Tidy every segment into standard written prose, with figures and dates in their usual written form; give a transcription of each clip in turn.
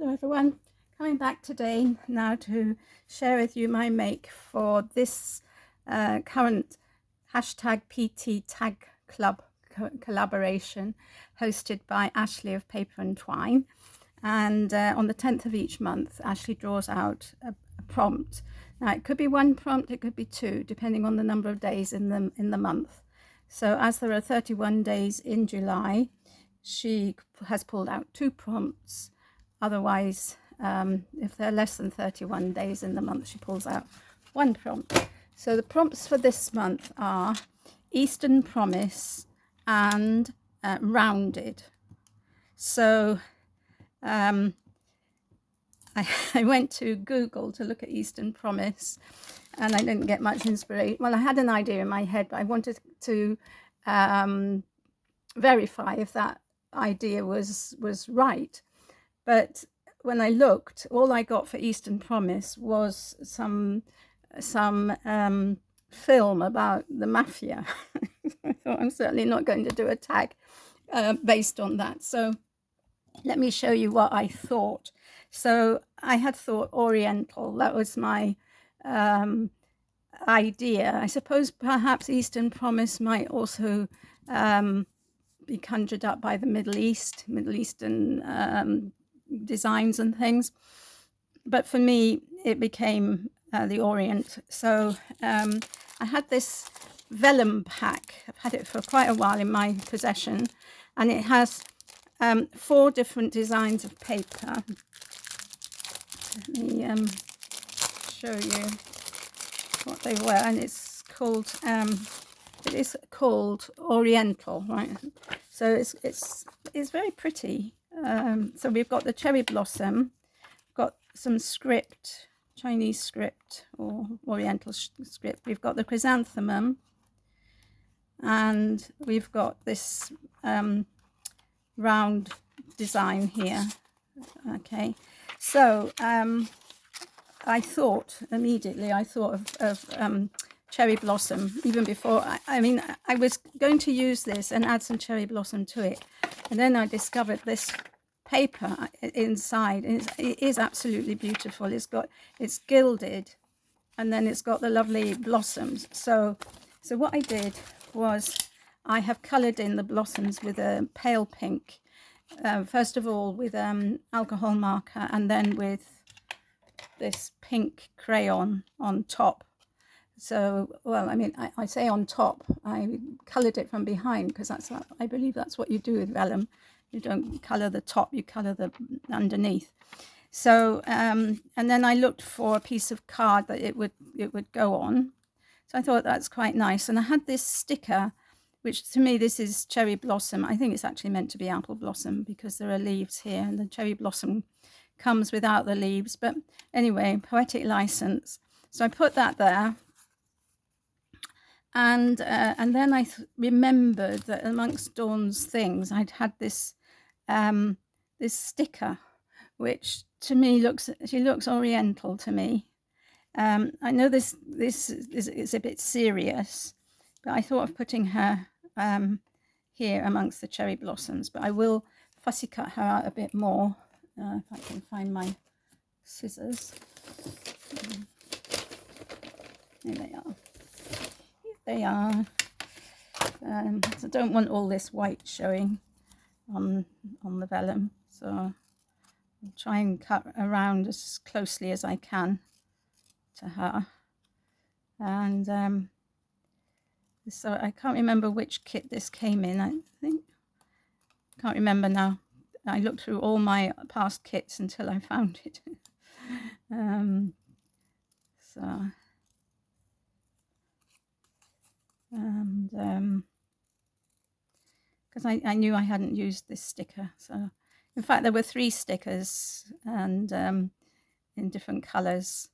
Hello everyone, coming back today now to share with you my make for this current hashtag PT Tag Club collaboration hosted by Ashley of Paper and Twine. And on the 10th of each month, Ashley draws out a prompt. Now it could be one prompt, it could be two, depending on the number of days in the month. So as there are 31 days in July, she has pulled out two prompts. Otherwise, if there are less than 31 days in the month, she pulls out one prompt. So the prompts for this month are Eastern Promise and Rounded. So I went to Google to look at Eastern Promise, and I didn't get much inspiration. Well, I had an idea in my head, but I wanted to verify if that idea was right. But when I looked, all I got for Eastern Promise was some film about the mafia. I thought I'm certainly not going to do a tag based on that. So let me show you what I thought. So I had thought Oriental. That was my idea. I suppose perhaps Eastern Promise might also be conjured up by the Middle Eastern designs and things, but for me it became the Orient. So I had this vellum pack. I've had it for quite a while in my possession, and it has 4 different designs of paper. Let me show you what they were, and it's called it is called Oriental, right? So it's very pretty. So we've got the cherry blossom, got some script, Chinese script or Oriental script. We've got the chrysanthemum, and we've got this round design here. Okay, so I thought immediately, of cherry blossom, even before. I was going to use this and add some cherry blossom to it, and then I discovered this paper inside. It is absolutely beautiful. It's gilded, and then it's got the lovely blossoms. So what I did was I have colored in the blossoms with a pale pink, first of all with alcohol marker, and then with this pink crayon on top. So, well, I say on top, I colored it from behind, because I believe that's what you do with vellum. You don't color the top, you color the underneath. So, and then I looked for a piece of card that it would go on. So I thought that's quite nice. And I had this sticker, which to me, this is cherry blossom. I think it's actually meant to be apple blossom, because there are leaves here, and the cherry blossom comes without the leaves. But anyway, poetic license. So I put that there. And then I remembered that amongst Dawn's things, I'd had this this sticker, which to me she looks Oriental to me. I know this is a bit serious, but I thought of putting her here amongst the cherry blossoms. But I will fussy cut her out a bit more if I can find my scissors. Here they are. They are. So I don't want all this white showing on the vellum, so I'll try and cut around as closely as I can to her. And so I can't remember which kit this came in. I can't remember now. I looked through all my past kits until I found it. Because I knew I hadn't used this sticker. So in fact there were 3 stickers, and in different colors,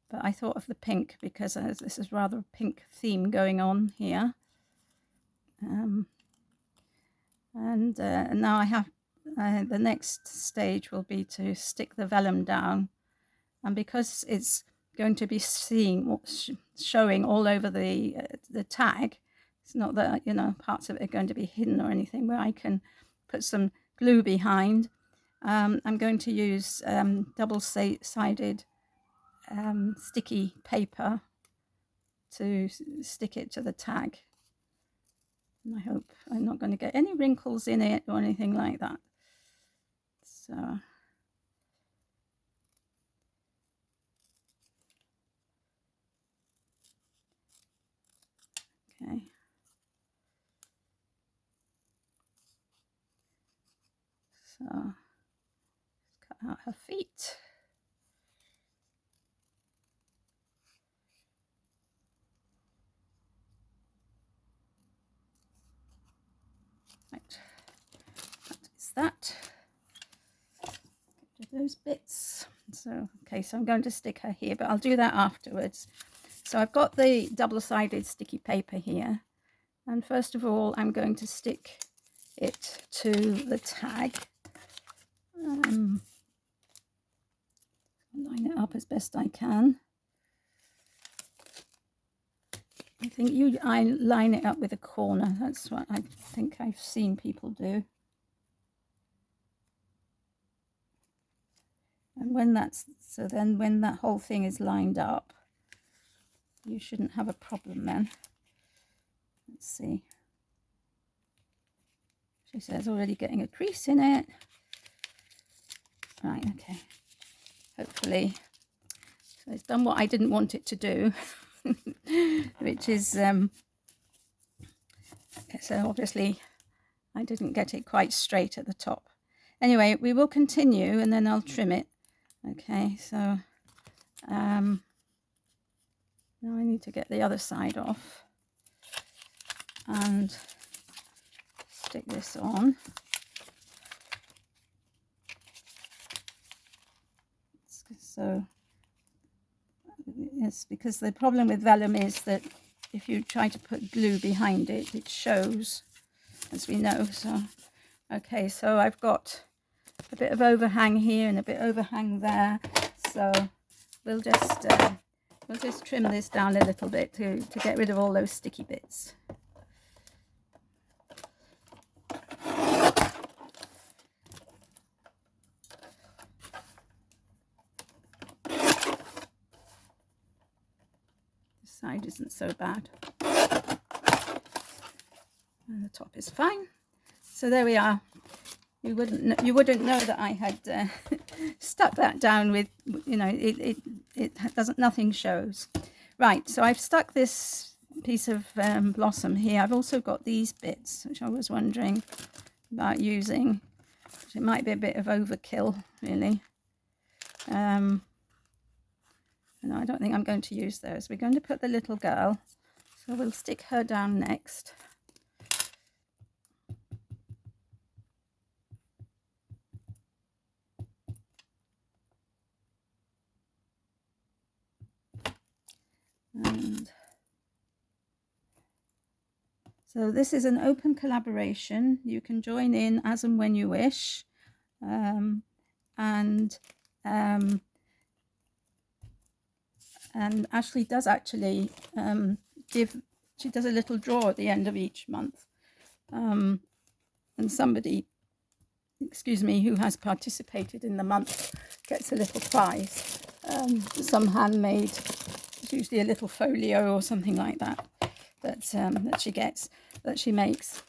but I thought of the pink because this is rather a pink theme going on here. And now I have the next stage will be to stick the vellum down, and because it's going to be showing all over the tag, it's not that parts of it are going to be hidden or anything, where I can put some glue behind I'm going to use double-sided sticky paper to stick it to the tag. And I hope I'm not going to get any wrinkles in it or anything like that. So okay. So let's cut out her feet. Right, that is that. Get rid of those bits. So okay, so I'm going to stick her here, but I'll do that afterwards. So I've got the double-sided sticky paper here, and first of all I'm going to stick it to the tag. Line it up as best I can. I think I line it up with a corner. That's what I think I've seen people do. And when then when that whole thing is lined up, you shouldn't have a problem then. Let's see. She says already getting a crease in it. Right, okay. Hopefully. So it's done what I didn't want it to do, which is, so obviously I didn't get it quite straight at the top. Anyway, we will continue and then I'll trim it. Okay, so now I need to get the other side off and stick this on. So yes, because the problem with vellum is that if you try to put glue behind it, it shows, as we know. So okay, so I've got a bit of overhang here and a bit overhang there, so we'll just trim this down a little bit to get rid of all those sticky bits. This side isn't so bad, and the top is fine. So there we are. You wouldn't know that I had stuck that down with, you know, it doesn't, nothing shows. Right, so I've stuck this piece of blossom here. I've also got these bits, which I was wondering about using. It might be a bit of overkill, really. No, I don't think I'm going to use those. We're going to put the little girl, so we'll stick her down next. And so this is an open collaboration. You can join in as and when you wish. And Ashley does actually she does a little draw at the end of each month. And somebody, excuse me, who has participated in the month gets a little prize. Some handmade, it's usually a little folio or something like that, that she gets, that she makes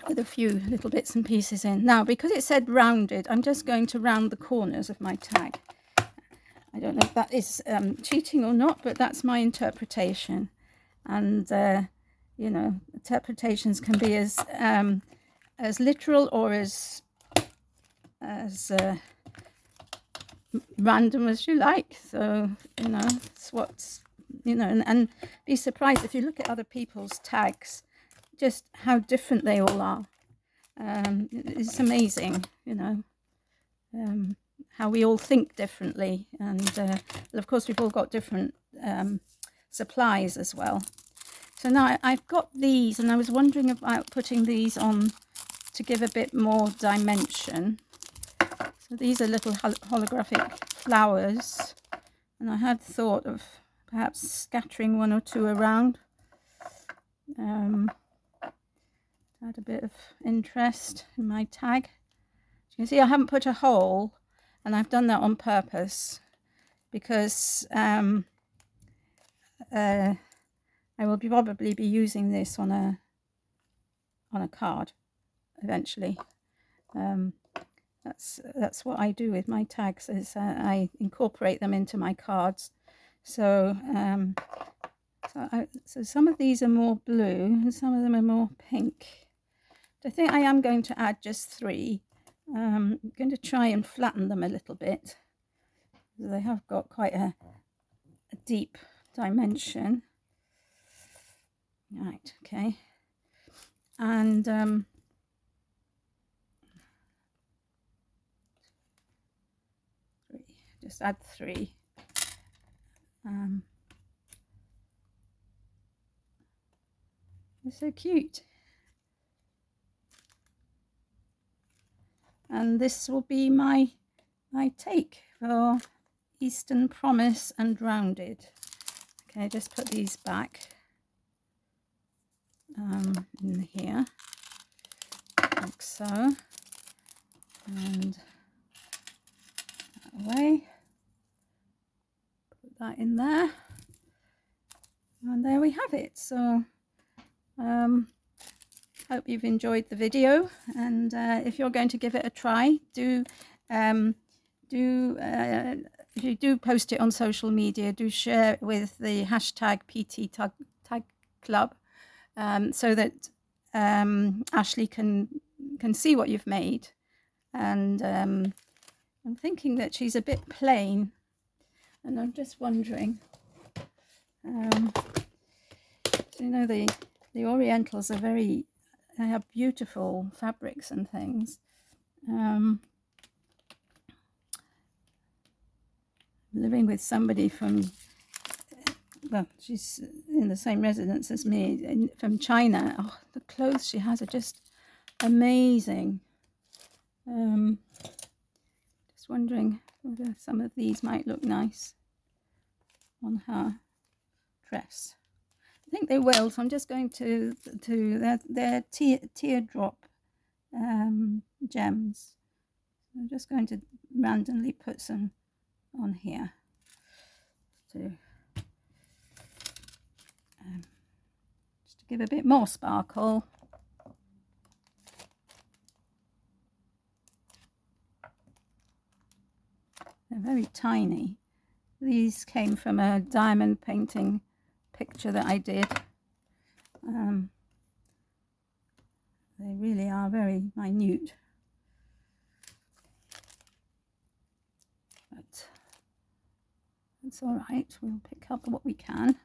with a few little bits and pieces in. Now, because it said rounded, I'm just going to round the corners of my tag. I don't know if that is cheating or not, but that's my interpretation. And you know, interpretations can be as literal or as random as you like. So, you know, it's what's, you know, and be surprised if you look at other people's tags, just how different they all are. It's amazing, you know, how we all think differently. And well, of course, we've all got different supplies as well. So now I've got these, and I was wondering about putting these on to give a bit more dimension. So these are little holographic flowers, and I had thought of perhaps scattering one or two around. Had a bit of interest in my tag. You see, I haven't put a hole, and I've done that on purpose because I will probably be using this on a card eventually. That's what I do with my tags, is I incorporate them into my cards. So so some of these are more blue and some of them are more pink. I think I am going to add just 3. I'm going to try and flatten them a little bit. They have got quite a deep dimension. Right, okay. And just add 3. They're so cute. And this will be my take for Eastern Promise and Rounded. Okay, just put these back in here, like so, and that away. Put that in there, and there we have it. So hope you've enjoyed the video, and if you're going to give it a try, if you do post it on social media, do share it with the hashtag PT Tag Club, so that Ashley can see what you've made. And I'm thinking that she's a bit plain, and I'm just wondering, you know, the Orientals are they have beautiful fabrics and things. Living with somebody from, well, she's in the same residence as me, from China. Oh, the clothes she has are just amazing. Just wondering whether some of these might look nice on her dress. I think they will, so I'm just going to their teardrop gems. I'm just going to randomly put some on here to just to give a bit more sparkle. They're very tiny. These came from a diamond painting picture that I did. They really are very minute, but it's all right. We'll pick up what we can.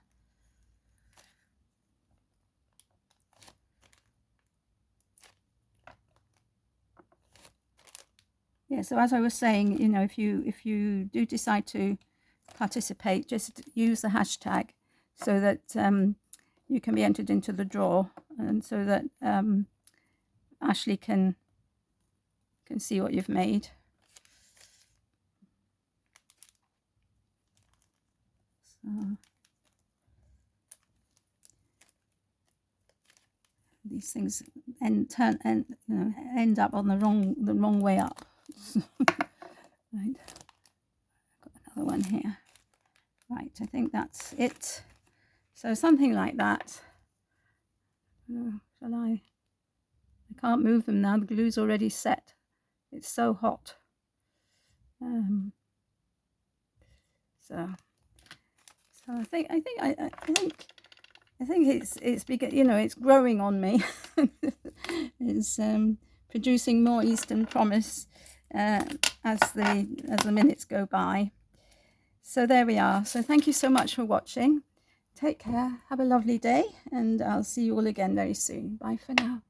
Yeah, so as I was saying, you know, if you do decide to participate, just use the hashtag so that you can be entered into the draw, and so that Ashley can see what you've made. So these things end up on the wrong way up. Right, got another one here. Right, I think that's it. So something like that. Shall I can't move them now. The glue's already set. It's so hot. So I think it's because, you know, it's growing on me. It's producing more Eastern Promise as the minutes go by. So there we are. So thank you so much for watching. Take care. Have a lovely day, and I'll see you all again very soon. Bye for now.